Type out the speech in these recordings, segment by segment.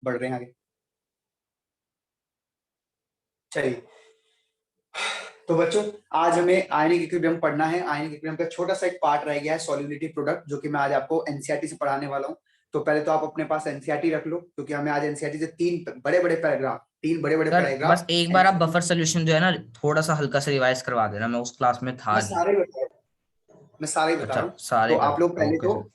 बढ़ रहे हैं आगे। चलिए, तो बच्चों आज हमें आयनिक इक्विलिब्रियम पढ़ना है। आयनिक इक्विलिब्रियम का छोटा सा एक पार्ट रह गया है, सॉल्युबिलिटी प्रोडक्ट, जो कि मैं आज आपको एनसीईआरटी से पढ़ाने वाला हूँ। तो पहले तो आप अपने पास एनसीईआरटी रख लो, क्योंकि हमें आज एनसीईआरटी से तीन बड़े बड़े सर बस पैराग्राफ एक बार आप बफर सोल्यूशन जो है ना थोड़ा सा हल्का सा रिवाइज करवा देना, मैं उस क्लास में था मैं नहीं। सारे बता रहा हूँ, मैं सारे बता अच्छा, रहा हूँ। तो सारे आप लोग करो, पहले ओके तो सर।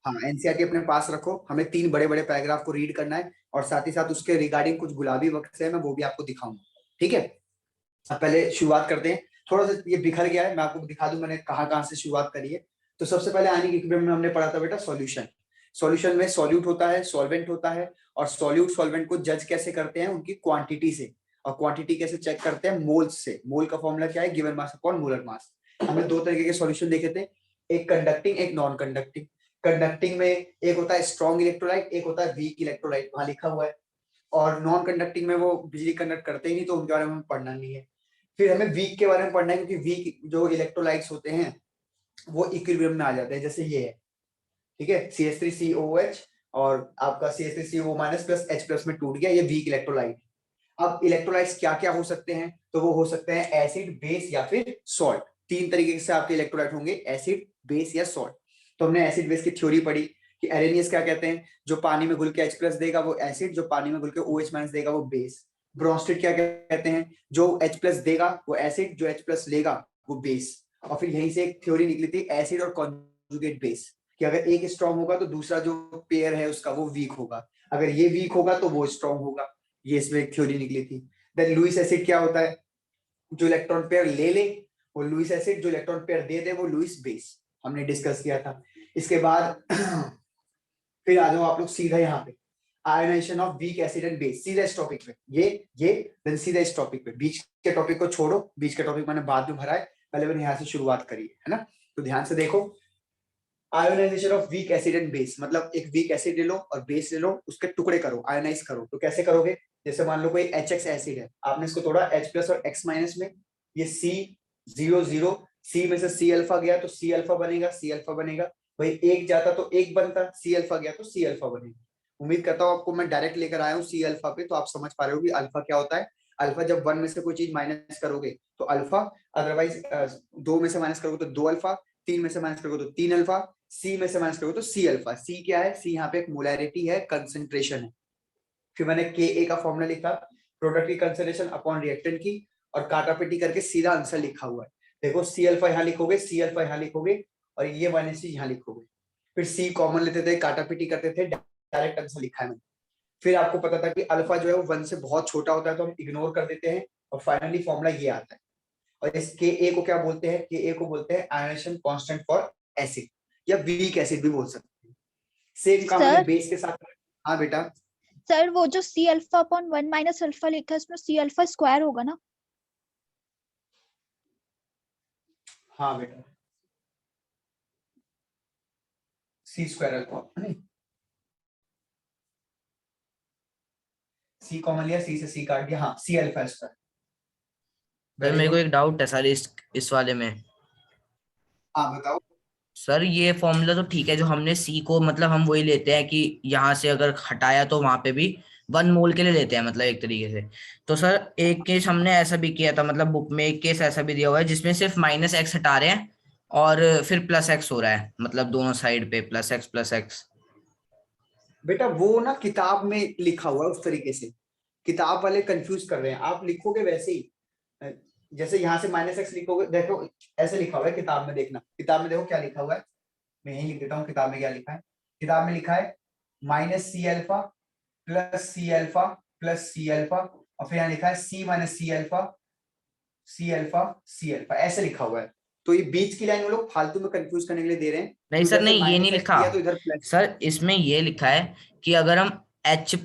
हाँ एनसीईआरटी अपने पास रखो, हमें तीन बड़े बड़े पैराग्राफ को रीड करना है, और साथ ही साथ उसके रिगार्डिंग कुछ गुलाबी वक्त है, मैं वो भी आपको दिखाऊंगा। ठीक है, अब पहले शुरुआत करते हैं। थोड़ा सा ये बिखर गया है, मैं आपको दिखा दूं मैंने कहाँ कहाँ से शुरुआत करी है। तो सबसे पहले आयनिक इक्विलिब्रियम में हमने पढ़ा था बेटा सॉल्यूशन। सॉल्यूशन में सॉल्यूट होता है, सॉल्वेंट होता है, और सॉल्यूट सॉल्वेंट को जज कैसे करते हैं, उनकी क्वांटिटी से। और क्वांटिटी कैसे चेक करते हैं, मोल्स से। मोल का फॉर्मूला क्या है, given mass upon molar mass. हमने दो तरीके के सॉल्यूशन देखे थे, एक कंडक्टिंग, एक नॉन कंडक्टिंग। कंडक्टिंग में एक होता है स्ट्रॉन्ग इलेक्ट्रोलाइट, एक होता है वीक इलेक्ट्रोलाइट, वहां लिखा हुआ है। और नॉन कंडक्टिंग में वो बिजली कंडक्ट करते ही नहीं, तो उनके बारे में हमें पढ़ना नहीं है। फिर हमें वीक के बारे में पढ़ना है, क्योंकि वीक जो इलेक्ट्रोलाइट्स होते हैं वो इक्विलिब्रियम में आ जाते हैं, जैसे ये है। ठीक है, CH3COOH, और आपका CH3CO minus plus H plus में टूट गया, ये वीक इलेक्ट्रोलाइट। अब इलेक्ट्रोलाइट्स क्या क्या हो सकते हैं, तो वो हो सकते हैं एसिड, बेस या फिर सॉल्ट। तीन तरीके से आपके इलेक्ट्रोलाइट होंगे, एसिड, बेस या सॉल्ट। तो हमने एसिड बेस की थ्योरी पढ़ी कि एरेनियस क्या कहते हैं, जो पानी में घुल के H प्लस देगा वो एसिड, जो पानी में घुल के OH माइनस देगा वो बेस। ब्रोंस्टेड क्या कहते हैं, जो H प्लस देगा वो एसिड, जो H प्लस लेगा वो बेस। और फिर यहीं से एक थ्योरी निकली थी एसिड और कॉन्जुगेट बेस, कि अगर एक स्ट्रॉन्ग होगा तो दूसरा जो पेयर है उसका वो वीक होगा, अगर ये वीक होगा तो वो स्ट्रॉन्ग होगा। ये इसमें एक थ्योरी निकली थी। देन लुईस एसिड क्या होता है, जो इलेक्ट्रॉन पेयर ले ले वो लुईस एसिड, जो इलेक्ट्रॉन पेयर दे दे वो लुईस बेस, हमने डिस्कस किया था। इसके बाद फिर आ जाओ आप लोग सीधा यहाँ पे, ionisation of weak acid and base. सीधा इस टॉपिक पे, ये देन सीधा इस टॉपिक पे। बीच के टॉपिक को छोड़ो, बीच के टॉपिक मैंने बाद में भरा है, पहले मैंने यहाँ से शुरुआत करी है ना। तो ध्यान से देखो, ionisation of weak acid and base, मतलब एक वीक एसिड ले लो और बेस ले लो, उसके टुकड़े करो, आयोनाइज करो। तो कैसे करोगे, जैसे मान लो कोई HX एसिड है, आपने इसको तोड़ा H प्लस और X माइनस में, ये C0 0, C में से C अल्फा गया तो C अल्फा बनेगा, C अल्फा बनेगा। वही एक जाता तो एक बनता, C अल्फा गया तो C अल्फा बनेगा। उम्मीद करता हूँ आपको मैं डायरेक्ट लेकर आया हूँ C अल्फा पे, तो आप समझ पा रहे हो कि अल्फा क्या होता है। अल्फा जब वन में से कोई चीज माइनस करोगे तो अल्फा, अदरवाइज दो में से माइनस करोगे तो दो अल्फा, तीन में से माइनस करोगे तो तीन अल्फा, सी में से माइनस करोगे तो सी अल्फा। सी क्या है, सी यहाँ पे एक मोलैरिटी है, कंसंट्रेशन है। फिर मैंने के ए का फॉर्मूला लिखा, प्रोडक्ट की कंसंट्रेशन अपॉन रिएक्टेंट की, और काटापीटी करके सीधा आंसर लिखा हुआ है। देखो सी अल्फा यहाँ लिखोगे, सी अल्फा यहाँ लिखोगे, और ये माइनस सी यहाँ लिखोगे। फिर सी कॉमन लेते थे, काटापीटी करते थे, डायरेक्ट आंसर लिखा है मैंने। फिर आपको पता था कि अल्फा जो है वो वन से बहुत छोटा होता है, तो हम इग्नोर कर देते हैं, और फाइनली फॉर्मूला ये आता है। और इस के ए को क्या बोलते हैं, के ए को बोलते हैं आयोनेशन कांस्टेंट फॉर एसिड, या वीक एसिड भी बोल सकते हैं। सेम काम मैंने सर बेस के साथ। हाँ बेटा। सर वो जो C alpha upon 1 minus alpha लिखा है, उसमें C अल्फा स्क्वायर होगा ना? हाँ बेटा, C square alpha, C common लिया, सी से सी काट दिया, हाँ C alpha square. Sir very मेरे को गुड। एक डाउट है सर इस वाले में। हाँ बताओ। सर ये फॉर्मूला तो ठीक है, जो हमने सी को मतलब हम वही लेते हैं कि यहाँ से अगर हटाया तो वहां पे भी 1 मोल के लिए लेते हैं, मतलब एक तरीके से। तो सर एक केस हमने ऐसा भी किया था, मतलब बुक में एक केस ऐसा भी दिया हुआ है जिसमें सिर्फ -x हटा रहे हैं और फिर +x हो रहा है, मतलब दोनों साइड पे +x+x। बेटा वो ना किताब में लिखा हुआ है उस तरीके से, किताब वाले कंफ्यूज कर रहे हैं, आप लिखोगे वैसे ही। जैसे यहाँ से -x लिखोगे, देखो ऐसे लिखा हुआ है किताब में, देखना किताब में देखो क्या लिखा हुआ है। मैं यही लिख देता हूँ किताब में क्या लिखा है। किताब में लिखा है -C alpha plus C alpha plus C alpha, और फिर यहाँ लिखा है C minus C alpha, C alpha, C alpha, ऐसे लिखा हुआ है। तो ये बीच की लाइन वो लोग फालतू में कंफ्यूज करने के लिए दे रहे हैं, नहीं कि सर, उधर से नहीं ये नहीं -x लिखा। दिया तो इधर प्लस। सर इसमें ये लिखा है कि अगर हम H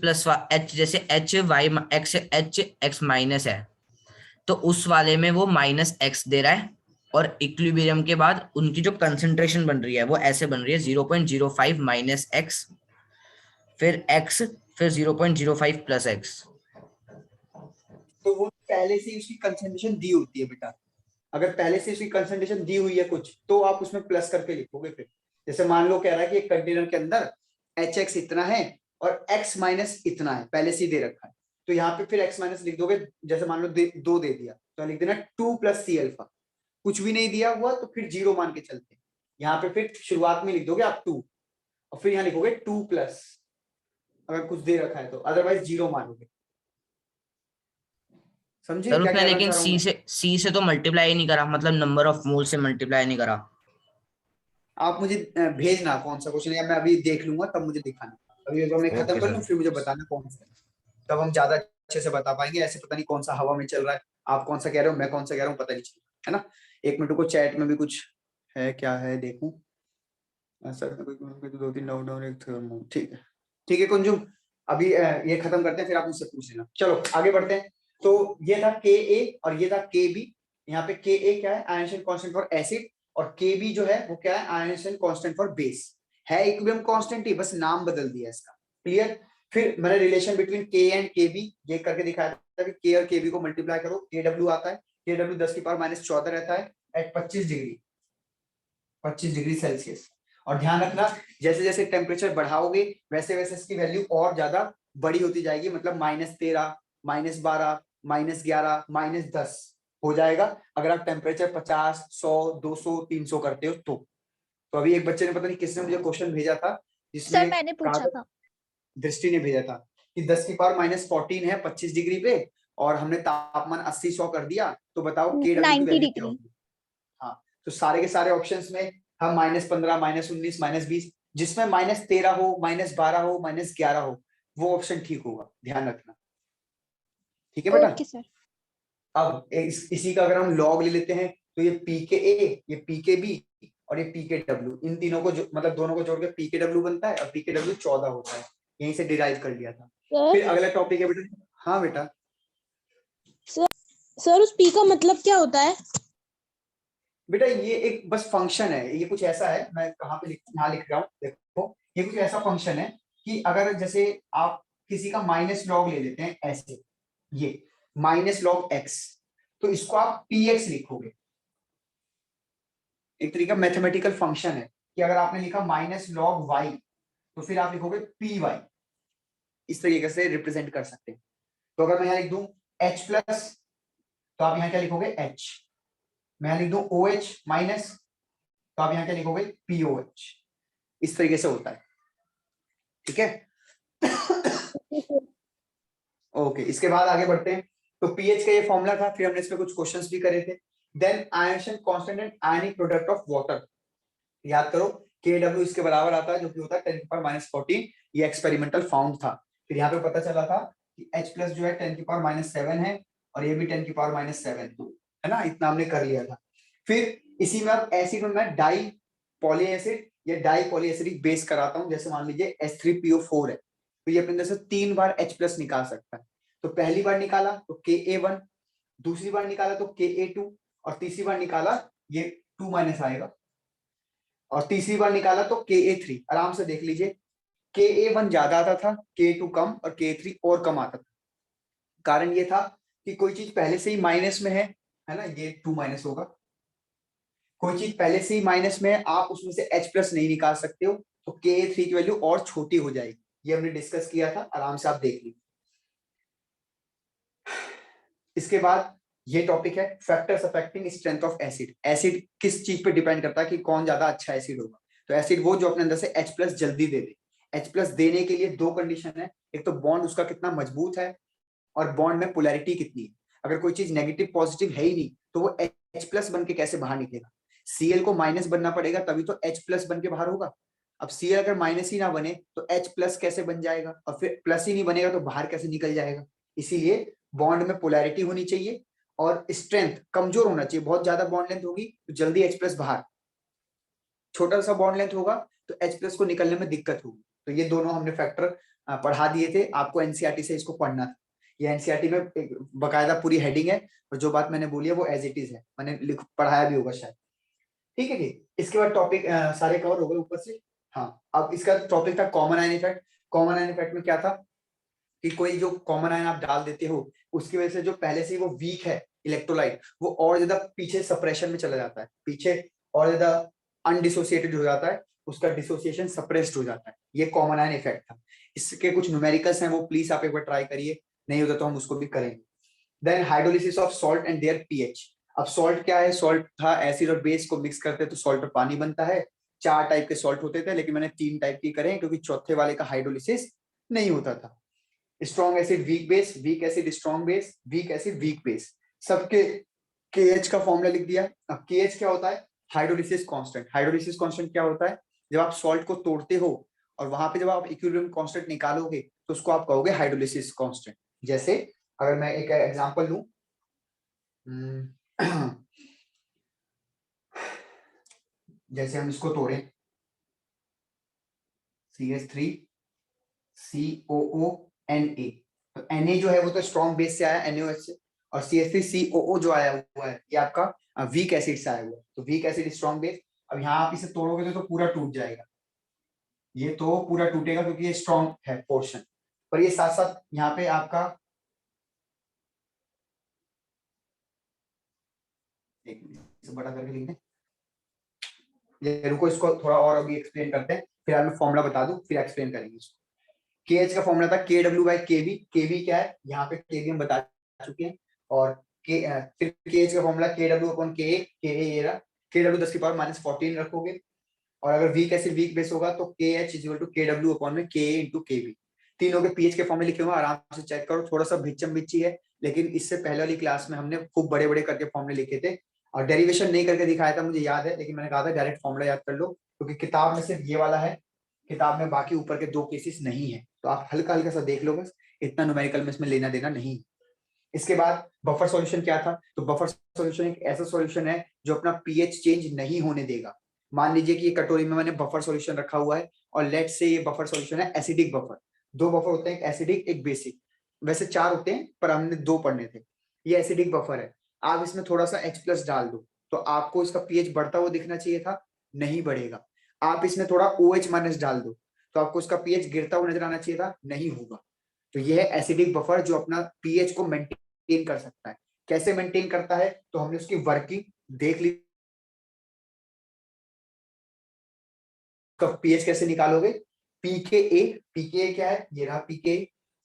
जैसे H माइनस है, तो उस वाले में वो -x दे रहा है, और इक्विलिब्रियम के बाद उनकी जो कंसंट्रेशन बन रही है वो ऐसे बन रही है 0.05 -x, फिर x, फिर 0.05 +x। तो वो पहले से ही उसकी कंसंट्रेशन दी होती है बेटा, अगर पहले से उसकी कंसंट्रेशन दी हुई है कुछ, तो आप उसमें प्लस करके लिखोगे। फिर जैसे मान लो कह रहा है कि एक कंटेनर के अंदर HX इतना है और x माइनस इतना है, पहले से ही दे रखा है, तो यहाँ पे फिर x माइनस लिख दोगे, जैसे मान लो 2 दे दिया तो लिख देना 2 प्लस सी अल्फा, कुछ भी नहीं दिया हुआ तो फिर 0 मान के चलते हैं, यहाँ पे फिर शुरुआत में लिख दोगे आप 2 और फिर यहाँ लिखोगे 2 प्लस, अगर कुछ दे रखा है तो, अदरवाइज 0 मानोगे। समझे सर क्या उसने कहना लेकिन चाह रहा हूँ मैं? सी से तो मल्टीप्लाई ही नहीं करा, मतलब नंबर ऑफ मोल से मल्टीप्लाई नहीं करा। आप मुझे भेजना कौन सा क्वेश्चन है, या मैं अभी देख लूंगा तब मुझे दिखाना, अभी जब मैं खत्म ओके कर सर। लूँ फिर मुझे बताना कौन सा है, तब हम ज्यादा अच्छे से बता पाएंगे, ऐसे पता नहीं कौन सा हवा में चल रहा है, आप कौन सा कह रहे हो मैं कौन सा कह रहा हूँ पता नहीं चल रहा है ना। एक मिनट को, चैट में भी कुछ है क्या है देखूं, सर 2-3 डाउन डाउन एक थर्मो, ठीक है कुंजुम, अभी ये खत्म करते हैं फिर आप मुझसे पूछ लेना। चलो आगे बढ़ते हैं। तो ये था के ए और ये था के बी। यहाँ पे के ए क्या है, आयनिएशन कांस्टेंट फॉर एसिड, और के बी जो है वो क्या है, आयनिएशन कांस्टेंट फॉर बेस। है इक्विलिब्रियम कांस्टेंट ही, बस नाम बदल दिया इसका। क्लियर। फिर मैंने रिलेशन बिटवीन के एंड के बी ये करके दिखाया था कि के और के बी को मल्टीप्लाई करो, के डब्ल्यू आता है, के डब्ल्यू 10⁻⁻14 रहता है एट 25 डिग्री सेल्सियस। और ध्यान रखना जैसे जैसे टेम्परेचर बढ़ाओगे वैसे वैसे इसकी वैल्यू और ज्यादा बड़ी होती जाएगी, मतलब -13, -12, -11, -10 हो जाएगा अगर आप टेम्परेचर 50, 100, 200, 300 करते हो तो अभी एक बच्चे ने, पता नहीं किसने मुझे क्वेश्चन भेजा था जिसमें सर मैंने कहा पूछा था, था। दृष्टि ने भेजा था कि 10⁻⁻14 है 25 डिग्री पे, और हमने तापमान 80-100 कर दिया, तो बताओ के डब्ल्यू की 90 वैल्यू क्या डिग्री। होगी। हाँ, तो सारे के सारे ऑप्शंस में हम -15, -19, -20, जिसमें -13 हो, -12 हो, -11 हो, वो ऑप्शन ठीक होगा, ध्यान रखना। ठीक है बेटा। Okay sir. अब इसी का अगर हम लॉग ले लेते हैं तो ये पी के ए, ये पी के बी और ये पी के डब्ल्यू, इन तीनों को मतलब दोनों को जोड़ के पी के डब्ल्यू बनता है, और पी के डब्ल्यू 14 होता है, यहीं से डिराइव कर लिया था। सर फिर अगला टॉपिक है बेटा। हाँ बेटा। सर उस पी का मतलब क्या होता है? बेटा ये एक बस फंक्शन है, ये कुछ ऐसा है, मैं कहाँ पे यहाँ लिख रहा हूँ देखो, ये कुछ ऐसा फंक्शन है कि अगर जैसे आप किसी का माइनस लॉग ले लेते हैं ऐसे, ये माइनस लॉग एक्स, तो इसको आप पी एक्स लिखोगे। एक तरीका मैथमेटिकल फंक्शन है कि अगर आपने लिखा माइनस लॉग वाई तो फिर आप लिखोगे पी वाई, इस तरीके से रिप्रेजेंट कर सकते हैं। तो अगर मैं यहाँ लिख दूं एच प्लस, तो आप यहाँ क्या लिखोगे एच, मैं यहाँ लिख दूं ओ एच माइनस, तो आप यहाँ क्या लिखोगे POH, इस तरीके से होता है। ठीक है। ओके, इसके बाद आगे बढ़ते हैं। तो पीएच का ये फॉर्मूला था, फिर हमने इसमें कुछ क्वेश्चंस भी करे थे। Then ionisation constant and ionic product of water, याद करो KW इसके बराबर आता है जो कि होता है 10⁻⁻14, ये एक्सपेरिमेंटल फाउंड था। फिर यहाँ पे पता चला था कि H प्लस जो है 10⁻⁷ है और ये भी 10⁻⁷ है ना, इतना हमने कर लिया था। फिर इसी में अब एसिड में मैं डाई पॉली एसिड या डाई पॉली एसिडिक बेस कराता हूँ, जैसे मान लीजिए H3PO4 है, तो ये अपने अंदर से 3 बार H प्लस निकाल सकता है। तो पहली बार निकाला तो Ka1, दूसरी बार निकाला तो Ka2, और तीसरी बार निकाला ये 2 माइनस आएगा, और तीसरी बार निकाला तो Ka3। आराम से देख लीजिए, Ka1 ज्यादा आता था, Ka2 कम, और Ka3 और कम आता था। कारण ये था कि कोई चीज पहले से ही माइनस में है ना, ये 2 माइनस होगा। कोई चीज पहले से ही माइनस में है, आप उसमें से H प्लस नहीं निकाल सकते हो, तो Ka3 की वैल्यू और छोटी हो जाएगी। ये हमने डिस्कस किया था, आराम से आप देख लीजिए। इसके बाद ये टॉपिक है factors affecting strength of acid. Acid किस चीज पे डिपेंड करता है कि कौन ज्यादा अच्छा एसिड होगा। तो एसिड वो जो अपने अंदर से H प्लस जल्दी दे दे। H प्लस देने के लिए 2 कंडीशन है, एक तो बॉन्ड उसका कितना मजबूत है, और बॉन्ड में पोलैरिटी कितनी है। अगर कोई चीज नेगेटिव पॉजिटिव है ही नहीं तो वो H प्लस बन के कैसे बाहर निकलेगा। Cl को माइनस बनना पड़ेगा तभी तो H प्लस बन के बाहर होगा। अब Cl अगर माइनस ही ना बने तो H प्लस कैसे बन जाएगा, और फिर प्लस ही नहीं बनेगा तो बाहर कैसे निकल जाएगा। इसीलिए बॉन्ड में पोलैरिटी होनी चाहिए और स्ट्रेंथ कमजोर होना चाहिए। बहुत ज्यादा बॉन्ड लेंथ होगी तो जल्दी H प्लस बाहर, छोटा सा बॉन्ड लेंथ होगा तो H प्लस को निकलने में दिक्कत होगी। तो ये दोनों हमने फैक्टर पढ़ा दिए थे, आपको एनसीईआरटी से इसको पढ़ना था। ये एनसीईआरटी में बकायदा पूरी हेडिंग है, और जो बात मैंने बोली है वो एज इट इज है, मैंने पढ़ाया भी होगा शायद। ठीक है ठीक। इसके बाद टॉपिक सारे कवर हो गए ऊपर से। हाँ, अब इसका टॉपिक था common ion effect. Common ion effect में क्या था कि कोई जो कॉमन आयन आप डाल देते हो उसकी वजह से जो पहले से वो वीक है इलेक्ट्रोलाइट, वो और ज्यादा पीछे सप्रेशन में चला जाता है, पीछे और ज्यादा अनडिसोसिएटेड हो जाता है, उसका डिसोसिएशन सप्रेस्ड हो जाता है। ये कॉमन आयन इफेक्ट था। इसके कुछ न्यूमेरिकल्स हैं, वो प्लीज आप एक बार ट्राई करिए, नहीं होता तो हम उसको भी करेंगे। Then hydrolysis of salt and their pH. अब सॉल्ट क्या है, सॉल्ट था एसिड और बेस को मिक्स करते तो सॉल्ट और पानी बनता है। 4 टाइप के सॉल्ट होते थे, लेकिन मैंने 3 टाइप की करे क्योंकि चौथे वाले का हाइड्रोलिसिस नहीं होता था। Strong acid weak base, weak acid strong base, weak acid weak base, सबके KH का फॉर्मूला लिख दिया। अब KH क्या होता है, हाइड्रोलिसिस कांस्टेंट। हाइड्रोलिसिस कांस्टेंट क्या होता है, जब आप सॉल्ट को तोड़ते हो और वहां पे जब आप इक्विलिब्रियम कांस्टेंट निकालोगे तो उसको आप कहोगे हाइड्रोलिसिस कांस्टेंट। जैसे अगर मैं एक एग्जांपल लूं, जैसे हम इसको तोड़ें, CH3 COO Na, तो Na जो है वो तो स्ट्रॉन्ग बेस से आया NaOH से, और CH3 COO जो आया हुआ है ये आपका वीक एसिड से आया हुआ है, तो वीक एसिड स्ट्रॉन्ग बेस। अब यहाँ आप इसे तोड़ोगे तो पूरा टूट जाएगा, ये तो पूरा टूटेगा क्योंकि ये स्ट्रॉन्ग है पोर्शन, पर ये साथ साथ यहाँ पे आपका, एक मिनट इसे बड़ा करके लिख दें, ये रुको इसको थोड़ा और अभी एक्सप्लेन करते हैं, फिर मैं फॉर्मूला बता दूं फिर एक्सप्लेन करेंगे इसको। KH का फॉर्मूला था KW/KB। KB क्या है, यहाँ पे KB हम बता चुके हैं, और फिर KH का फॉर्मूला KW/KA। KA ये रहा, KW 10⁻⁻14 रखोगे, और अगर वीक एसिड वीक बेस होगा तो KH = KW/KA/KB। तीनों के पीएच के फॉर्मूले लिखे हुए, आराम से चेक करो, थोड़ा सा भिच्चम भिच्ची है, लेकिन इससे पहले वाली क्लास में हमने खूब बड़े बड़े करके फॉर्मूले लिखे थे, और डेरिवेशन नहीं करके दिखाया था मुझे याद है, लेकिन मैंने कहा था डायरेक्ट फॉर्मूला याद कर लो, क्योंकि किताब में सिर्फ ये वाला है, किताब में बाकी ऊपर के 2 केसेस नहीं है, तो आप हल्का हल्का सा देख लो बस, इतना न्यूमेरिकल में इसमें लेना देना नहीं। इसके बाद बफर सॉल्यूशन क्या था, तो बफर सॉल्यूशन एक ऐसा सॉल्यूशन है जो अपना पीएच चेंज नहीं होने देगा। मान लीजिए कि ये कटोरी में मैंने बफर सॉल्यूशन रखा हुआ है, और लेट से ये बफर सॉल्यूशन है एसिडिक बफर। 2 बफर होते हैं, एक एसिडिक एक बेसिक, वैसे 4 होते हैं पर हमने 2 पढ़ने थे। ये एसिडिक बफर है, आप इसमें थोड़ा सा H+ डाल दो तो आपको इसका पीएच बढ़ता हुआ दिखना चाहिए था, नहीं बढ़ेगा। आप इसमें थोड़ा OH- डाल दो तो आपको इसका पीएच गिरता हुआ नजर आना चाहिए था, नहीं होगा। तो ये है एसिडिक बफर जो अपना पीएच को मेंटेन कर सकता है। कैसे मेंटेन करता है, तो हमने उसकी वर्किंग देख ली। पीएच कैसे निकालोगे, पीके क्या है, ये रहा पीके,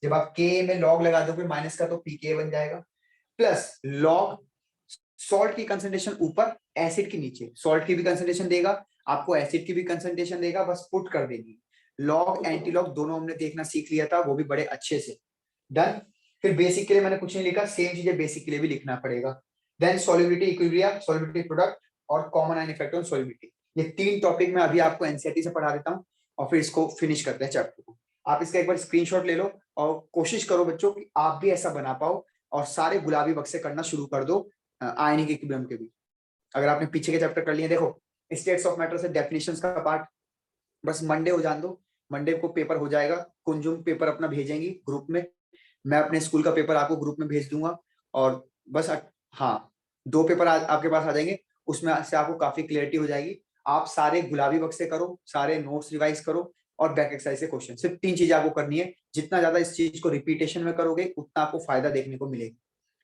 जब आप के में लॉग लगा दोगे माइनस का तो पीके बन जाएगा, प्लस लॉग सॉल्ट की कंसंट्रेशन ऊपर एसिड के नीचे, सॉल्ट की भी कंसंट्रेशन देगा आपको, एसिड की भी कंसंट्रेशन देगा, बस पुट कर देगी। लॉग एंटी लॉग दोनों हमने देखना सीख लिया था, वो भी बड़े अच्छे से। डन। फिर बेसिक के लिए मैंने कुछ नहीं लिखा, सेम चीजें बेसिक के लिए भी लिखना पड़ेगा। Then solubility equilibrium, solubility product, और common ion effect on solubility. ये 3 टॉपिक मैं अभी आपको एनसीईआरटी से पढ़ा देता हूँ, और फिर इसको फिनिश करते हैं चैप्टर को। आप इसका एक बार स्क्रीनशॉट ले लो, और कोशिश करो बच्चों कि आप भी ऐसा बना पाओ, और सारे गुलाबी बक्से करना शुरू कर दो आयनिक इक्विलिब्रियम के भी। अगर आपने पीछे के चैप्टर कर लिए, देखो स्टेट्स ऑफ मैटर से डेफिनेशंस का पार्ट बस मंडे हो जान दो, मंडे को पेपर हो जाएगा, कुंजुम पेपर अपना भेजेंगी ग्रुप में, मैं अपने स्कूल का पेपर आपको ग्रुप में भेज दूंगा, और बस हाँ 2 पेपर आपके पास आ जाएंगे, उसमें से आपको काफी क्लियरिटी हो जाएगी। आप सारे गुलाबी बक्से करो, सारे नोट्स रिवाइज करो, और बैक एक्सरसाइज से क्वेश्चन, सिर्फ 3 चीजें आपको करनी है। जितना ज्यादा इस चीज को रिपीटेशन में करोगे उतना आपको फायदा देखने को मिलेगा।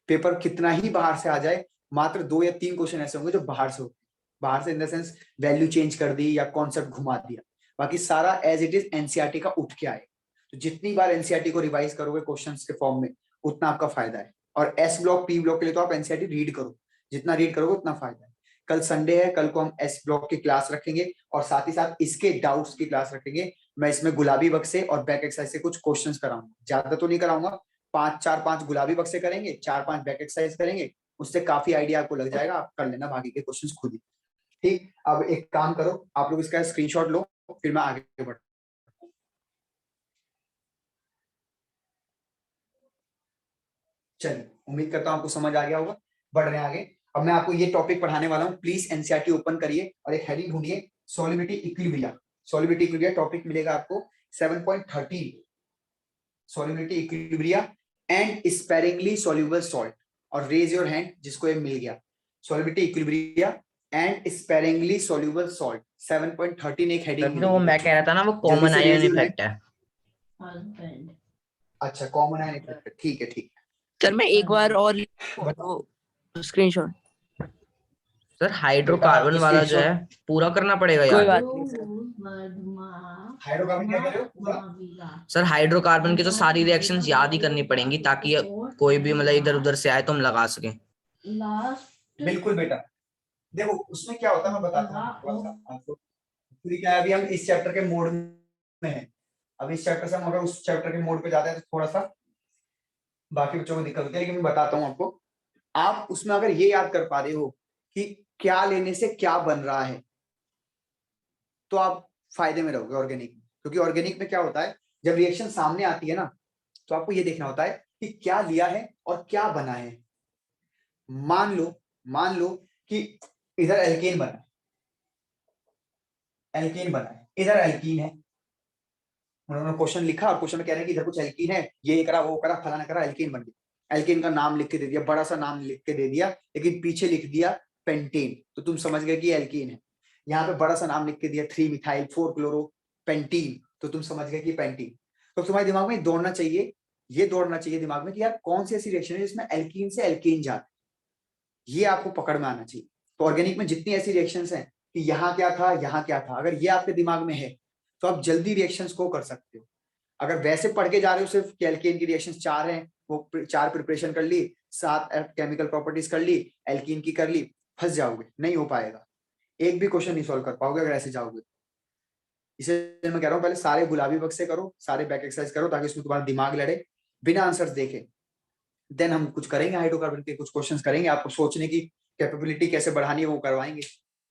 पेपर कितना ही बाहर से आ जाए, मात्र 2 या 3 क्वेश्चन ऐसे होंगे जो बाहर से होते हैं, बाहर से in the sense value change कर दी या कॉन्सेप्ट घुमा दिया, बाकी सारा एज इट इज एनसीईआरटी का उठ के आए। तो जितनी बार एनसीईआरटी को रिवाइज करोगे क्वेश्चंस के फॉर्म में, उतना आपका फायदा है। और एस ब्लॉक पी ब्लॉक के लिए तो आप एनसीईआरटी रीड करो, जितना रीड करोगे उतना फायदा है। कल संडे है, कल को हम एस ब्लॉक की क्लास रखेंगे, और साथ ही साथ इसके डाउट्स की क्लास रखेंगे। मैं इसमें गुलाबी बक्से और बैक एक्सरसाइज से कुछ क्वेश्चंस कराऊंगा, ज्यादा तो नहीं कराऊंगा, 4-5 गुलाबी बक्से करेंगे, 4-5 बैक एक्सरसाइज करेंगे, उससे काफी आइडिया आपको लग जाएगा, आप कर लेना बाकी के क्वेश्चंस खुद ही। ठीक, अब एक काम करो, आप लोग इसका स्क्रीनशॉट लो, फिर मैं आगे बढ़। चलिए, उम्मीद करता हूं आपको समझ आ गया होगा। बढ़ रहे हैं आगे। अब मैं आपको ये टॉपिक पढ़ाने वाला हूं, प्लीज एनसीईआरटी ओपन करिए और एक हेडिंग ढूंढिए, solubility equilibrium. Solubility equilibrium topic मिलेगा आपको 7.13, solubility equilibrium and sparingly soluble salt. और रेज योर हैंड जिसको ये मिल गया, solubility equilibrium and sparingly soluble salt 7.13 एक हेडिंग। तो वो मैं कह रहा था ना, वो कॉमन आयन इफेक्ट है। अच्छा, कॉमन आयन इफेक्ट, ठीक है ठीक है। सर मैं एक बार और स्क्रीनशॉट। सर हाइड्रोकार्बन वाला जो है पूरा करना पड़ेगा कोई यार। बात नहीं सर। हाइड्रोकार्बन क्या कर रहे हो पूरा? सर हाइड्रोकार्बन की तो सारी रिएक्शंस याद ही करनी पड़ेंगी ताकि कोई भी मतलब इधर उधर से आए तो हम लगा सकें। बिल्कुल बेटा, देखो उसमें क्या होता है मैं बताता हूँ थोड़ा सा आपको। एक्चुअली क्या है, अभी हम इस चैप्टर के मोड में हैं। अब इस चैप्टर से हम अगर उस चैप्टर के मोड पे जाते हैं तो थोड़ा सा बाकी बच्चों को दिक्कत होती है, लेकिन मैं बताता हूँ आपको। आप उसमें अगर ये याद कर पा रहे हो कि क्या लेने से क्या बन रहा है, तो आप फायदे में रहोगे ऑर्गेनिक में। क्योंकि ऑर्गेनिक में क्या होता है, जब रिएक्शन सामने आती है ना, तो आपको ये देखना होता है कि क्या लिया है और क्या बना है। मान लो कि इधर एल्केन बना है, इधर एल्कीन है। उन्होंने क्वेश्चन लिखा और क्वेश्चन में कह रहे हैं कि इधर कुछ एल्कीन है, ये करा वो करा फलाना करा, एल्कीन बन गया। एल्कीन का नाम लिख के दे दिया, बड़ा सा नाम लिख के दे दिया, लेकिन पीछे लिख दिया पेंटेन, तो तुम समझ गए कि एल्कीन है। यहाँ पे बड़ा सा नाम लिख के दिया 3 मिथाइल 4 क्लोरो पेंटीन, तो तुम समझ गए कि पेंटीन। तो तुम्हारे दिमाग में दौड़ना चाहिए, ये दौड़ना चाहिए दिमाग में कि यार कौन सी ऐसी रिएक्शन है जिसमें एल्कीन से एल्केन जाता है, ये आपको पकड़ में आना चाहिए। तो ऑर्गेनिक में जितनी ऐसी रिएक्शंस हैं कि यहाँ क्या था यहाँ क्या था, अगर ये आपके दिमाग में है तो आप जल्दी रिएक्शंस को कर सकते हो। अगर वैसे पढ़ के जा रहे हो सिर्फ कि एल्केन की रिएक्शंस 4 हैं, वो 4 प्रिपरेशन कर ली, 7 केमिकल प्रॉपर्टीज कर ली, एल्कीन की कर ली, फंस जाओगे, नहीं हो पाएगा। एक भी क्वेश्चन नहीं सॉल्व कर पाओगे अगर ऐसे जाओगे। इसे मैं कह रहा हूँ पहले सारे गुलाबी बक्से से करो, सारे बैक एक्सरसाइज करो, ताकि उसमें तुम्हारा दिमाग लड़े बिना आंसर्स देखे। देन हम कुछ करेंगे, हाइड्रोकार्बन के कुछ क्वेश्चंस करेंगे, आपको सोचने की कैपेबिलिटी कैसे बढ़ानी है वो करवाएंगे,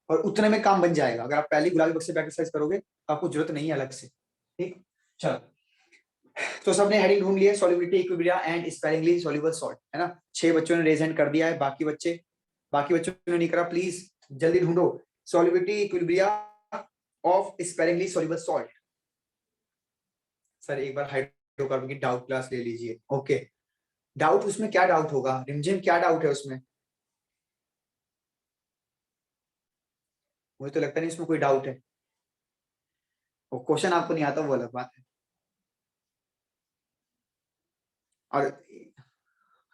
और उतने में काम बन जाएगा। अगर आप पहले गुलाबी बक्से बैक एक्सरसाइज करोगे तो आपको जरूरत नहीं है अलग से। ठीक, चलो। तो सबने हेडिंग ढूंढ लिया, solubility, equilibria and sparingly soluble salt, है ना। 6 बच्चों ने रेज हैंड कर दिया है, बाकी बच्चों ने नहीं करा, प्लीज जल्दी ढूंढो solubility equilibria of sparingly soluble salt. Sir एक बार हाइड्रोकार्बन की डाउट क्लास ले लीजिए। ओके, डाउट उसमें क्या डाउट होगा रिमझिम, क्या डाउट है उसमें? मुझे तो लगता नहीं इसमें कोई डाउट है। वो क्वेश्चन आपको नहीं आता वो अलग बात है। और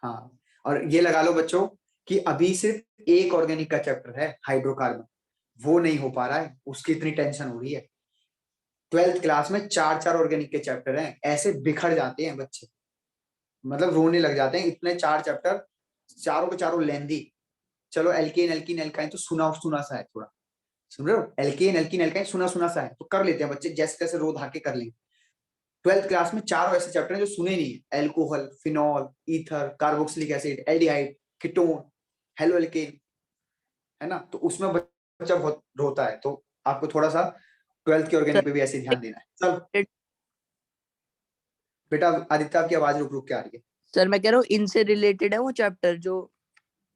हाँ, और ये लगा लो बच्चों कि अभी सिर्फ एक ऑर्गेनिक का चैप्टर है हाइड्रोकार्बन, वो नहीं हो पा रहा है, उसकी इतनी टेंशन हो रही है। 12th क्लास में 4 ऑर्गेनिक के चैप्टर हैं, ऐसे बिखर जाते हैं बच्चे, मतलब रोने लग जाते हैं, इतने 4 चैप्टर, चारों के चारों लेंदी। चलो एल्केन एल्कीन एल्काइन तो सुना सुना सा है, थोड़ा सुन रहे हो, एल्केन एल्कीन एल्काइन सुना सुना सा है, तो कर लेते हैं बच्चे, जैसे तैसे रो धा के कर लेंगे। 12th क्लास में 4 ऐसे चैप्टर हैं जो सुने नहीं है, alcohol, phenol, ether, carboxylic acid, aldehyde, ketone, halo alkane, है ना। तो उसमें बच्चा बहुत रोता है, तो आपको थोड़ा सा 12th के ऑर्गेनिक पे भी ऐसे ध्यान देना है। चल बेटा, आदित्य आपकी आवाज रुक रुक के आ रही है। सर मैं कह रहा हूँ इनसे रिलेटेड है वो चैप्टर जो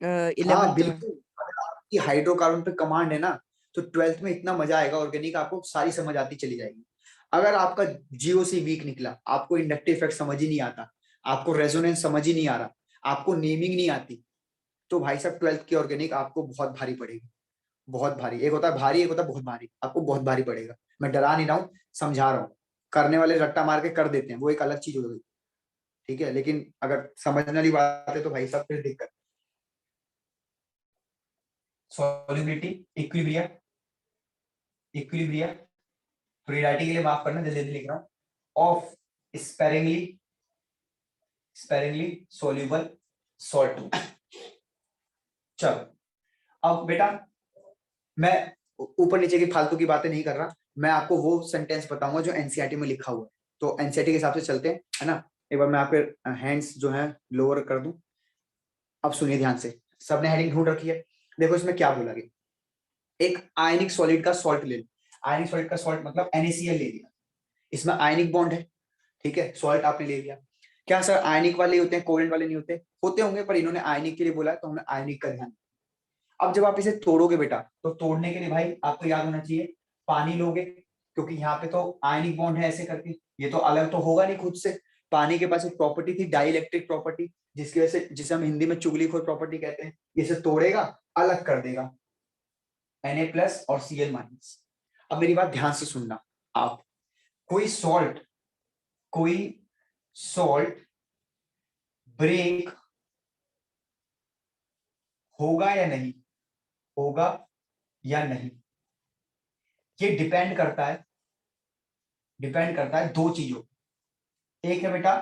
हाँ 11th में। बिल्कुल, अगर आपकी हाइड्रोकार्बन पे कमांड है ना, तो 12th में इतना मजा आएगा, ऑर्गेनिक आपको सारी समझ आती चली जाएगी। अगर आपका जीओसी वीक निकला, आपको इंडक्टिव इफेक्ट समझ ही नहीं आता, आपको रेजोनेंस समझ ही नहीं आ रहा, आपको नेमिंग नहीं आती, तो भाई साहब 12th की ऑर्गेनिक आपको बहुत भारी पड़ेगी, बहुत भारी। एक होता है भारी, एक होता है बहुत भारी, आपको बहुत भारी पड़ेगा। मैं डरा नहीं रहा हूँ, समझा रहा हूँ। करने वाले रट्टा मार के कर देते हैं, वो एक अलग चीज होगी, ठीक है, लेकिन अगर समझने वाली बात है तो भाई साहब फिर दिक्कत। सॉल्युबिलिटी इक्विलिब्रिया, प्रियोरिटी के लिए माफ करना, जल्दी जल्दी लिख रहा हूँ, ऑफ स्पेरिंगली सोल्यूबल सॉल्ट। चलो, अब बेटा मैं ऊपर नीचे की फालतू की बातें नहीं कर रहा, मैं आपको वो सेंटेंस बताऊंगा जो एनसीईआरटी में लिखा हुआ है। तो एनसीईआरटी के हिसाब से चलते हैं, है ना। एक बार मैं आपके हैंड्स जो है लोअर कर दूं। अब सुनिए ध्यान से, सबने हेडिंग ढूंढ रखी है, देखो इसमें क्या बोला गया। एक आयनिक सॉलिड का सॉल्ट ले लो, आयनिक सॉलिड का सॉल्ट मतलब NaCl ले लिया, इसमें आयनिक बॉन्ड है, ठीक है, सॉल्ट आपने ले लिया। क्या सर आयनिक वाले होते हैं, कोवेलेंट वाले नहीं होते? होते होंगे, पर इन्होंने आयनिक के लिए बोला है तो हमने आयनिक का ध्यान। अब जब आप इसे तोड़ोगे बेटा, तो तोड़ने के लिए भाई आपको याद होना चाहिए, पानी लोगे, क्योंकि यहाँ पे तो आयनिक बॉन्ड है ऐसे करके, ये तो अलग तो होगा नहीं खुद से। पानी के पास एक प्रॉपर्टी थी, डाइलेक्ट्रिक प्रॉपर्टी, जिसकी वजह से, जिसे हम हिंदी में चुगलीखोर प्रॉपर्टी कहते हैं, इसे तोड़ेगा, अलग कर देगा, Na+ और Cl-। अब मेरी बात ध्यान से सुनना आप, कोई सॉल्ट ब्रेक होगा या नहीं, होगा या नहीं, ये डिपेंड करता है डिपेंड करता है दो चीजों पे। एक है बेटा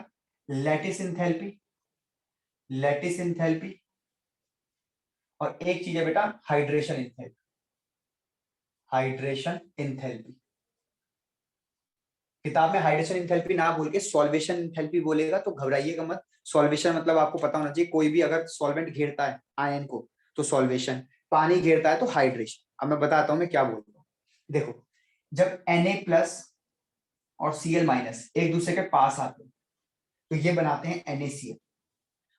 लैटिस इंथैल्पी, लैटिस इंथैल्पी, और एक चीज है बेटा हाइड्रेशन इंथैल्पी, हाइड्रेशन इंथैल्पी। किताब में हाइड्रेशन इंथैल्पी ना बोल के सॉल्वेशन इंथैल्पी बोलेगा तो घबराइएगा मत। सॉल्वेशन मतलब आपको पता होना चाहिए, कोई भी अगर सॉल्वेंट घेरता है आयन को तो सॉल्वेशन, पानी घेरता है तो हाइड्रेशन। अब मैं बताता हूं मैं क्या बोल रहा हूं। देखो, जब Na+ और Cl- एक दूसरे के पास आते हैं तो ये बनाते हैं NaCl।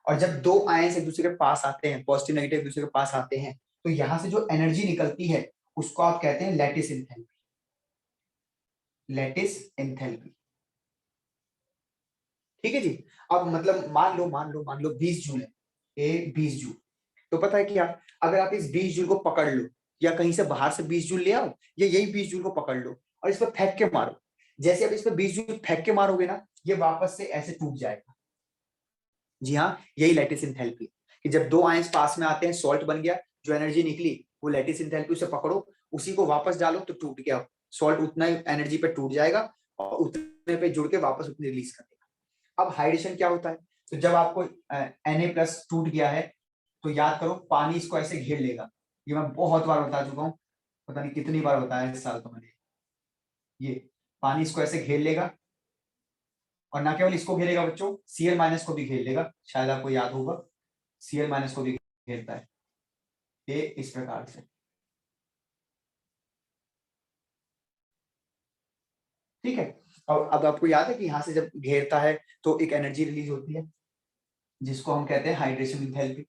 और जब दो आयंस एक दूसरे के पास आते हैं, पॉजिटिव नेगेटिव एक दूसरे के पास आते हैं, तो यहां से जो एनर्जी निकलती है उसको आप कहते हैं लैटिस इंथैल्पी, लैटिस इंथैल्पी। ठीक है जी। अब मतलब मान लो 20 जूल है, ए 20 जूल। तो पता है क्या, अगर आप इस 20 जूल को पकड़ लो या कहीं से बाहर से 20 जूल ले आओ, या यही 20 जूल को पकड़ लो और इस पर फेंक के मारो, जैसे आप इस पर 20 जूल फेंक के मारोगे ना, ये वापस से ऐसे टूट जाएगा। जी हाँ, यही लैटिस इंथैल्पी है कि जब दो आयंस पास में आते हैं, सॉल्ट बन गया, जो एनर्जी निकली वो लैटिस इंथैल्पी, उसे पकड़ो, उसी को वापस डालो तो टूट गया सॉल्ट, उतना ही एनर्जी पे टूट जाएगा और उतने पे जुड़ के वापस उतनी रिलीज कर देगा। अब हाइड्रेशन क्या होता है, तो जब आपको Na+ टूट गया है तो याद करो पानी इसको ऐसे घेर लेगा। ये मैं बहुत बार बता चुका हूँ, पता नहीं कितनी बार बताया इस साल तो मैंने। ये पानी इसको ऐसे घेर लेगा, और ना केवल इसको घेरेगा बच्चों, Cl- को भी घेर लेगा, शायद आपको याद होगा Cl- को भी घेरता है, ये इस प्रकार से। ठीक है। और अब आपको याद है कि यहां से जब घेरता है तो एक एनर्जी रिलीज होती है जिसको हम कहते हैं हाइड्रेशन इंथैल्पी,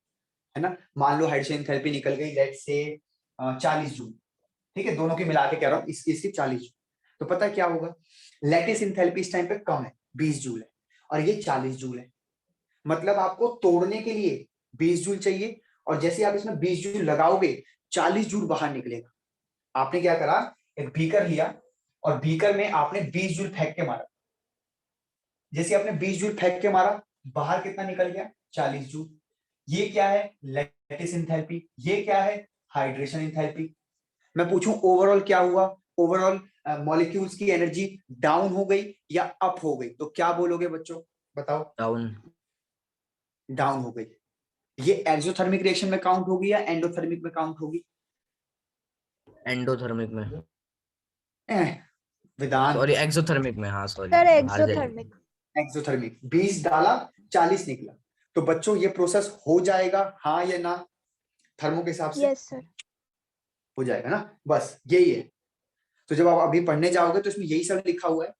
है ना। मान लो हाइड्रेशन इंथैल्पी निकल गई लेट्स से 40 जूल। ठीक है, दोनों की मिला के कह रहा हूँ, इसकी 40 जूल। तो पता क्या होगा, लैटिस इंथैल्पी इस टाइम पे कम है, 20 जूल है, और ये 40 जूल है। मतलब आपको तोड़ने के लिए 20 जूल चाहिए, और जैसे आप इसमें 20 जूल लगाओगे 40 जूल बाहर निकलेगा। आपने क्या करा, एक बीकर लिया और बीकर में आपने 20 जूल फेंक के मारा, जैसे आपने 20 जूल फेंक के मारा, बाहर कितना निकल गया, 40 जूल। ये क्या है, लैटिस इंथैल्पी। ये क्या है, हाइड्रेशन इंथैल्पी। मैं पूछूं ओवरऑल क्या हुआ, ओवरऑल मॉलिक्यूल्स की एनर्जी डाउन हो गई या अप हो गई, तो क्या बोलोगे बच्चों, बताओ। डाउन। डाउन हो गई। ये एक्सोथर्मिक रिएक्शन में काउंट होगी या एंडोथर्मिक में काउंट होगी। एंडोथर्मिक में, एह, वेदांत। सॉरी एक्सोथर्मिक में, हाँ सॉरी सर बाहर जाइए। एक्सोथर्मिक। एक्सोथर्मिक, 20 डाला 40 निकला। तो बच्चों ये प्रोसेस हो जाएगा हाँ या ना, थर्मो के हिसाब से यस सर। हो जाएगा ना, बस यही है। तो जब आप अभी पढ़ने जाओगे तो इसमें यही सब लिखा हुआ है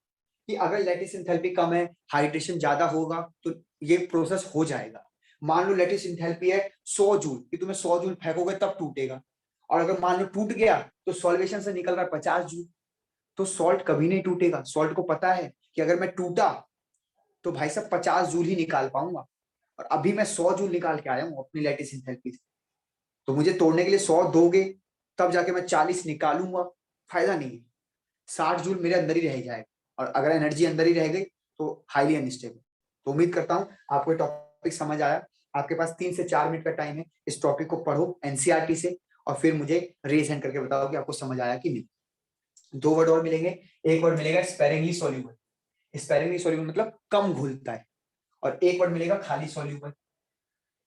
कि अगर लैटिस इंथैल्पी कम है, हाइड्रेशन ज्यादा होगा, तो ये प्रोसेस हो जाएगा। मान लो लैटिस इंथैल्पी है 100 जूल, कि तुम्हें 100 जूल फेंकोगे तब टूटेगा, और अगर मान लो टूट गया तो सॉल्वेशन से निकल रहा है 50 जूल, तो सॉल्ट कभी नहीं टूटेगा। सॉल्ट को पता है कि अगर मैं टूटा तो भाई साहब 50 जूल ही निकाल पाऊंगा, और अभी मैं 100 जूल निकाल के आया हूं अपनी लैटिस इंथैल्पी से। तो मुझे तोड़ने के लिए 100 दोगे तब जाके मैं 40 निकालूंगा, फायदा नहीं है। 60 जूल मेरे अंदर ही रह जाएगा, और अगर एनर्जी अंदर ही रह गई तो हाईली अनस्टेबल। तो उम्मीद करता हूं आपको ये टॉपिक समझ आया। आपके पास 3 से 4 मिनट का टाइम है, इस टॉपिक को पढ़ो एनसीईआरटी से, और फिर मुझे रेज हैंड करके बताओ कि आपको समझ आया कि नहीं। 2 वर्ड और मिलेंगे। एक वर्ड मिलेगा स्पेरिंगली सोल्यूबल, स्पेरिंगली सोल्यूबल मतलब कम घुलता है, और एक वर्ड मिलेगा खाली सोल्यूबल,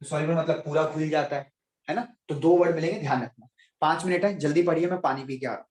सोल्यूबल मतलब पूरा घुल जाता है ना। तो 2 वर्ड मिलेंगे, ध्यान रखना। 5 मिनट है, जल्दी पढ़िए, मैं पानी पी के आ रहा हूं।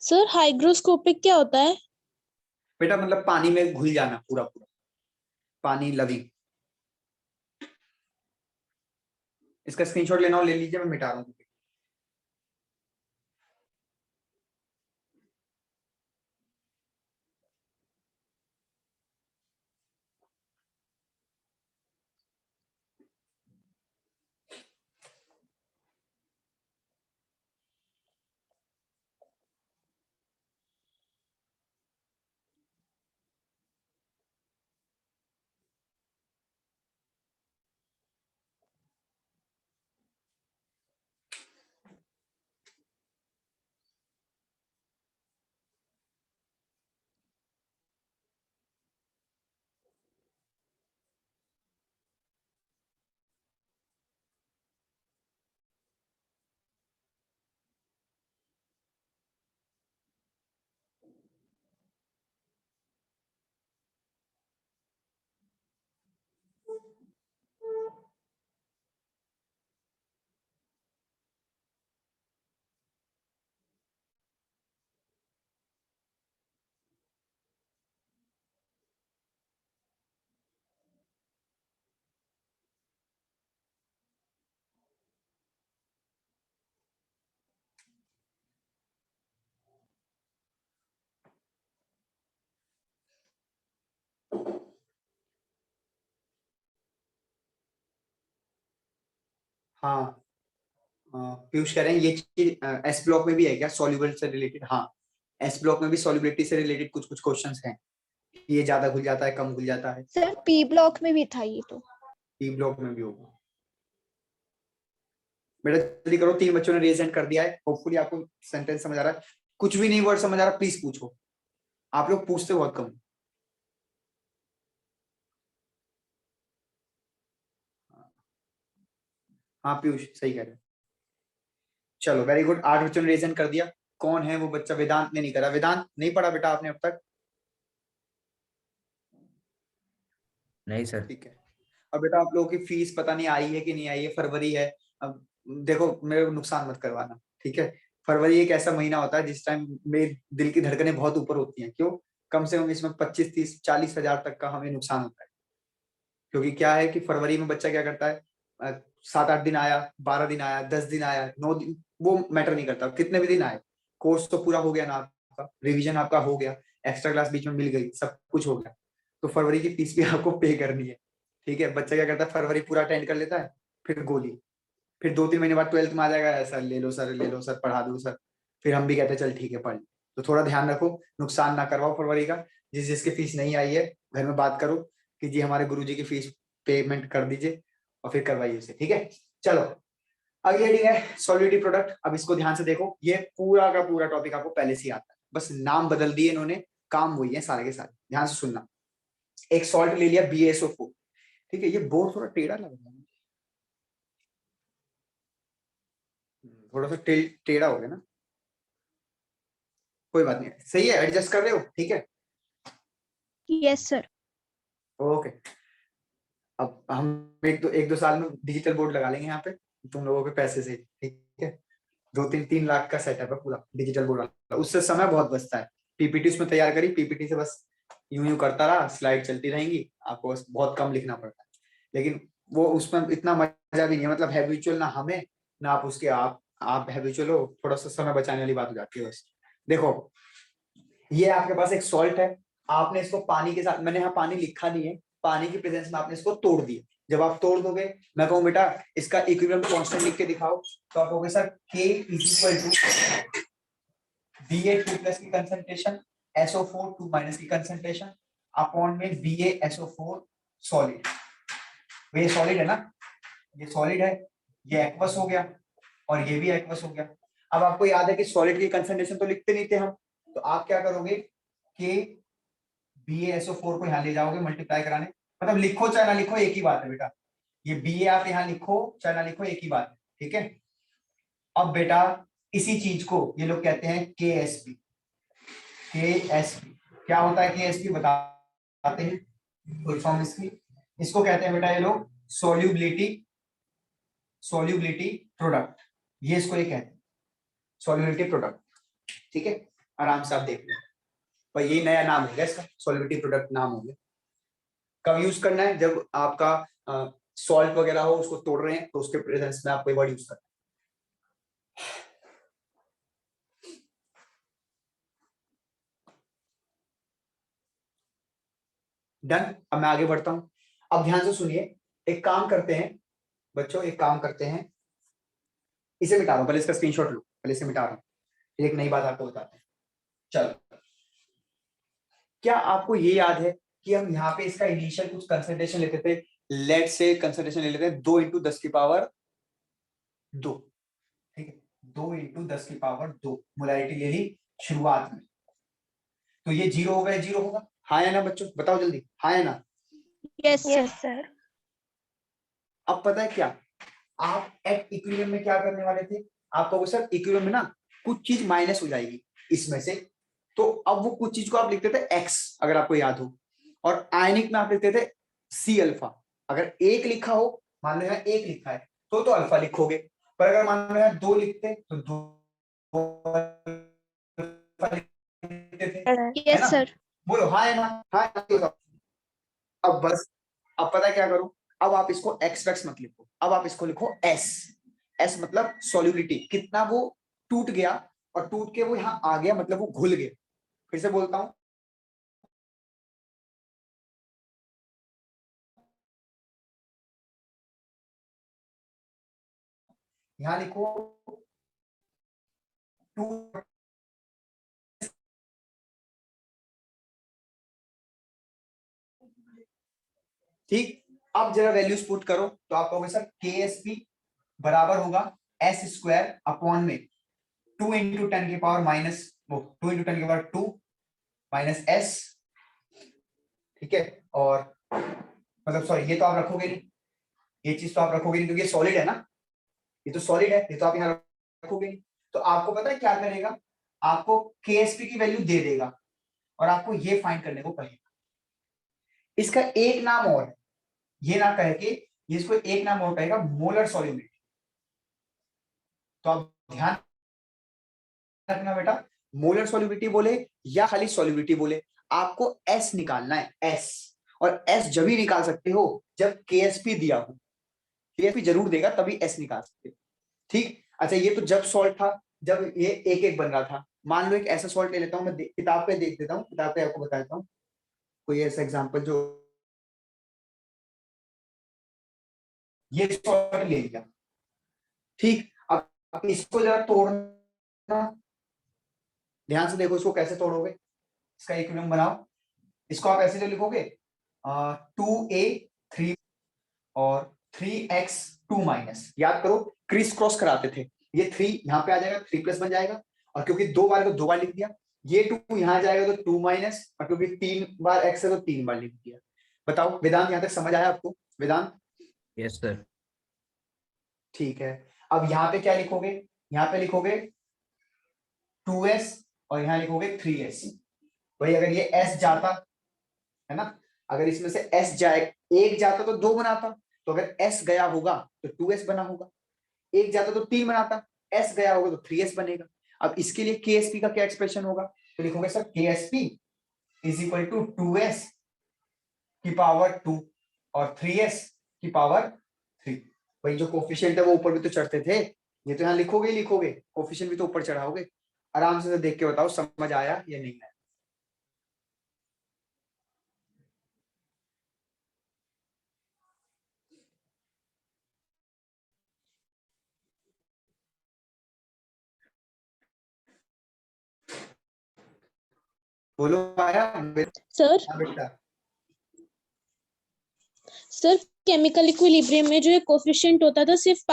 सर हाइग्रोस्कोपिक क्या होता है? बेटा मतलब पानी में घुल जाना पूरा पूरा, पानी लविंग। इसका स्क्रीनशॉट लेना हो ले लीजिए, मैं मिटा रहा हूँ। हाँ, पीयूष कह रहे हैं ये चीज एस ब्लॉक में भी है क्या, सॉल्युबल से रिलेटेड? हाँ, एस ब्लॉक में भी सॉल्युबिलिटी से रिलेटेड कुछ कुछ क्वेश्चंस हैं, ये ज्यादा घुल जाता है, कम घुल जाता है। सर पी ब्लॉक में भी था ये तो। पी ब्लॉक में भी होगा। बेटा जल्दी करो, 3 बच्चों ने रेज हैंड कर दिया है, होपफुली आपको सेंटेंस समझ आ रहा है। कुछ भी नहीं वर्ड समझ आ रहा प्लीज पूछो, आप लोग पूछते बहुत कम। हाँ पीयूष सही कह रहे हो। चलो वेरी गुड, 8 बच्चों ने रेज हैंड कर दिया। कौन है वो बच्चा? वेदांत ने नहीं करा। वेदांत नहीं पढ़ा बेटा आपने अब तक? नहीं सर। ठीक है। अब बेटा आप लोगों की फीस पता नहीं आई है कि नहीं आई है, फरवरी है। अब देखो मेरे को नुकसान मत करवाना, ठीक है? फरवरी एक ऐसा महीना होता है जिस टाइम मेरे दिल की धड़कनें बहुत ऊपर होती हैं। क्यों? कम से कम इसमें 25, 30, 40 हजार तक का हमें नुकसान होता है। क्योंकि क्या है कि फरवरी में बच्चा क्या करता है, 7-8 दिन आया, 12 दिन आया, 10 दिन आया, 9 दिन, वो मैटर नहीं करता कितने भी दिन आए, कोर्स तो पूरा हो गया ना आपका, रिवीजन आपका हो गया, एक्स्ट्रा क्लास बीच में मिल गई, सब कुछ हो गया, तो फरवरी की फीस भी आपको पे करनी है। ठीक है? बच्चा क्या करता है, फरवरी पूरा अटेंड कर लेता है, फिर गोली, फिर 2-3 महीने बाद 12th में आ जाएगा, सर ले लो सर, ले लो सर, पढ़ा दो सर। फिर हम भी कहते हैं चल ठीक है पढ़। तो थोड़ा ध्यान रखो, नुकसान ना करवाओ फरवरी का। जिसकी फीस नहीं आई है घर में बात करो कि जी हमारे गुरुजी की फीस पेमेंट कर दीजिए, और फिर करवाइए उसे। ठीक है? चलो अगली हेडिंग है सॉलिडिटी प्रोडक्ट। अब इसको ध्यान से देखो, ये पूरा का पूरा टॉपिक आपको पहले से ही आता है, बस नाम बदल दिए इन्होंने, काम वही है सारे के सारे। ध्यान से सुनना। एक सॉल्ट ले लिया BaSO4, ठीक है? ये बोर्ड थोड़ा टेढ़ा लग रहा है, थोड़ा सा टेढ़ा हो गया ना, कोई बात नहीं, सही है, एडजस्ट कर रहे हो? ठीक है, यस सर। ओके। अब हम एक दो साल में डिजिटल बोर्ड लगा लेंगे यहाँ पे तुम लोगों के पैसे से, ठीक है? 2-3 लाख का सेटअप है पूरा डिजिटल बोर्ड वाला, उससे समय बहुत बचता है। पीपीटी उसमें तैयार करी, पीपीटी से बस यूं करता रहा, स्लाइड चलती रहेंगी, आपको बस बहुत कम लिखना पड़ता है। लेकिन वो उसमें इतना मजा भी नहीं है, मतलब हैबिचुअल ना हमें ना आप उसके, आप हैबिचुअल हो, थोड़ा सा समय बचाने वाली बात हो जाती है बस। देखो ये आपके पास एक सॉल्ट है, आपने इसको पानी के साथ, मैंने यहाँ पानी लिखा नहीं है, पानी की प्रेजेंस में आपने इसको तोड़ दिया। जब आप तोड़ दोगे, मैं कहूँ बेटा इसका इक्विलिब्रियम कांस्टेंट लिख के दिखाओ, तो आप कहोगे सर K = Ba2+ की कंसंट्रेशन, SO4 2- की कंसंट्रेशन अपॉन में BaSO4 सॉलिड। ये सॉलिड है ना, ये सॉलिड है, ये एक्वस हो गया और ये भी एक्वस हो गया। अब आपको याद है कि सॉलिड की कंसंट्रेशन तो लिखते नहीं थे हम, तो आप क्या करोगे कि BaSO4 को यहाँ ले जाओगे मल्टीप्लाई कराने, मतलब लिखो चाहे ना लिखो एक ही बात है बेटा, ये Ba आप यहाँ लिखो चाहे ना लिखो एक ही बात है, ठीक है? अब बेटा इसी चीज को ये लोग कहते हैं KSP। क्या होता है KSP बताते हैं, फुल फॉर्म इसकी, इसको कहते हैं बेटा ये लोग सॉल्युबिलिटी प्रोडक्ट, ये इसको ये कहते हैं सॉल्युबिलिटी प्रोडक्ट। ठीक है? आराम से आप देख लो, पर ये नया नाम हो गया इसका, सॉल्युबिलिटी प्रोडक्ट नाम हो गया। कब यूज करना है? जब आपका सॉल्ट वगैरह हो, उसको तोड़ रहे हैं, तो उसके प्रेजेंस में आपको ये वर्ड यूज करना है। डन। अब मैं आगे बढ़ता हूं, अब ध्यान से सुनिए। एक काम करते हैं बच्चों, एक काम करते हैं, इसे मिटा रहा हूं, पहले इसका स्क्रीनशॉट लो, पहले इसे मिटा रहा हूं, फिर एक नई बात आपको बताते हैं। चलो, क्या आपको ये याद है कि हम यहाँ पे इसका इनिशियल कुछ कंसंट्रेशन लेते थे? लेट से कंसंट्रेशन ले लेते हैं 2 × 10⁻², ठीक है? 2 × 10⁻², मोलैरिटी ले ली शुरुआत में, तो ये 0 होगा, 0 होगा, हाँ या ना बच्चों, बताओ जल्दी, हाँ या ना? Yes sir. अब पता है क्या, आप एट इक्विलिब्रियम में क्या करने वाले थे? आप कहोगे सर इक्विलिब्रियम में ना कुछ चीज माइनस हो जाएगी इसमें से, तो अब वो कुछ चीज को आप लिखते थे X, अगर आपको याद हो, और आयनिक में आप लिखते थे C-अल्फा। अगर एक लिखा हो, मान लो यहाँ एक लिखा है, तो अल्फा लिखोगे, पर अगर मान लो यहाँ 2 लिखते तो 2 अल्फा लिखते थे, है यस ना? सर। बोलो हाँ है ना, हाँ है ना? अब बस, अब पता है क्या करो, अब आप इसको एक्स मत लिखो, अब आप इसको लिखो एस मतलब सॉल्युबिलिटी, कितना वो टूट गया, और टूट के वो यहाँ आ गया, मतलब वो घुल गया। फिर से बोलता हूं, यहाँ लिखो 2, ठीक। अब जरा वैल्यूज पुट करो तो आप कहोगे सर KSP बराबर होगा S स्क्वायर अपॉन में 2 इंटू 10 की पावर माइनस 2 इंटू 10 की पावर 2 माइनस S, ठीक है। और मतलब सॉरी, ये तो आप रखोगे नहीं, ये चीज तो आप रखोगे नहीं क्योंकि ये सॉलिड है ना, ये तो सॉलिड है, ये तो आप यहाँ रखोगे नहीं। तो आपको पता है क्या करेगा, आपको KSP की वैल्यू दे देगा और आपको ये फाइंड करने को कहेगा। इसका एक नाम और है, ये ना कहे कि इसको एक नाम और कहेगा मोलर सॉल्युबिलिटी। तो आप ध्यान रखना बेटा, मोलर सॉल्युबिलिटी बोले या खाली सॉल्युबिलिटी बोले, आपको S निकालना है, S। और S जब ही निकाल सकते हो जब KSP दिया हो, KSP जरूर देगा तभी S निकाल सकते हो, ठीक। अच्छा, ये तो जब सॉल्ट था, जब ये एक एक बन रहा था। मान लो एक ऐसा सॉल्ट ले लेता हूं मैं, किताब पे देख देता हूँ, किताब पे आपको बता देता हूँ कोई ऐसा एग्जांपल जो ये सॉल्ट ले लिया, ठीक। अब इसको जरा तोड़ना, ध्यान से देखो इसको कैसे तोड़ोगे, इसका इक्विलिब्रियम बनाओ। इसको आप ऐसे जो लिखोगे 2a3 और 3x 2 माइनस, याद करो क्रिस क्रॉस कराते थे, ये 3 यहाँ पे आ जाएगा, 3 प्लस बन जाएगा, और क्योंकि 2 बार को 2 बार लिख दिया, ये 2 यहाँ आ जाएगा तो 2 माइनस, और क्योंकि 3 बार x है तो 3 बार लिख दिया। बताओ वेदांत, यहाँ तक समझ आया आपको वेदांत? Yes sir. ठीक है। अब यहाँ पे क्या लिखोगे, यहाँ पे लिखोगे 2s और यहाँ लिखोगे 3s। भाई अगर ये s जाता है ना, अगर इसमें से s जाए, एक जाता तो 2 बनाता, तो अगर s गया होगा तो 2s बना होगा, एक जाता तो 3 बनाता, s गया होगा तो 3s बनेगा। अब इसके लिए KSP का क्या एक्सप्रेशन होगा, तो लिखोगे sir KSP is equal to 2s की पावर 2 और 3s की पावर 3। भाई जो कोफिशिएंट है वो ऊपर भी तो चढ़ते थे, ये तो यहाँ लिखोगे ही लिखोगे, कोफिशिएंट भी तो ऊपर चढ़ाओगे। आराम से देख के बताओ समझ आया या नहीं आया। बोलो आया सर बेटा? सर केमिकल इक्विलिब्रियम में जो कोफिशिएंट होता था सिर्फ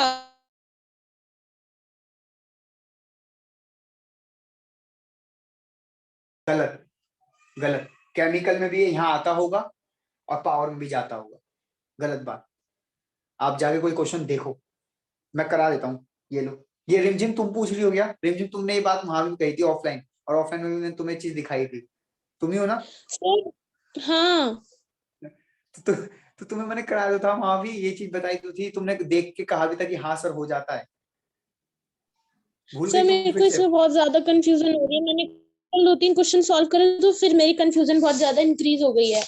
गलत, गलत। केमिकल में भी यहाँ आता होगा और पावर में भी जाता होगा, गलत बात। आप जाके कोई क्वेश्चन देखो, मैं करा देता हूँ। ये लो, ये रिमझिम तुम पूछ रही हो गया, रिमझिम तुमने ये बात वहां भी कही थी ऑफलाइन, और ऑफलाइन में भी मैंने तुम्हें चीज दिखाई थी, तुम ही हो ना? सर। हाँ तो, तो तुम्हें मैंने करा दिया था वहां भी, ये चीज बताई तो थी, तुमने देख के कहा भी था कि हाँ सर हो जाता है। भूल सर, गई तुम मेरे फिर को से? इसमें बहुत ज्यादा कंफ्यूजन हो रही है। मैंने कल 2-3 क्वेश्चन सॉल्व करे तो फिर मेरी कंफ्यूजन बहुत ज्यादा इंक्रीज हो गई है।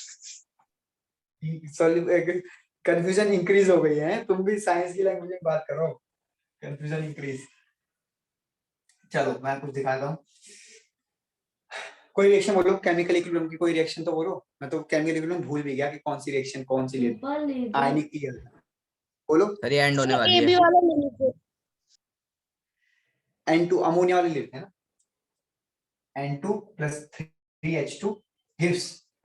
कंफ्यूजन इंक्रीज हो गई है, तुम भी साइंस की लैंग्वेज में बात करो, कंफ्यूजन इंक्रीज। चलो मैं कुछ दिखाता हूँ, कोई रिएक्शन बोलो, केमिकल इक्विलिब्रियम की कोई रिएक्शन तो बोलो। मैं तो केमिकल इक्विलिब्रियम भूल भी गया कि कौन सी रिएक्शन कौन सी लेती, आयनिक की है। बोलो। सर ये एंड होने सर वाली ए है। बी वाला ले लीजिए। N2 अमोनिया वाले लेते हैं ना, N2 + 3H2 gives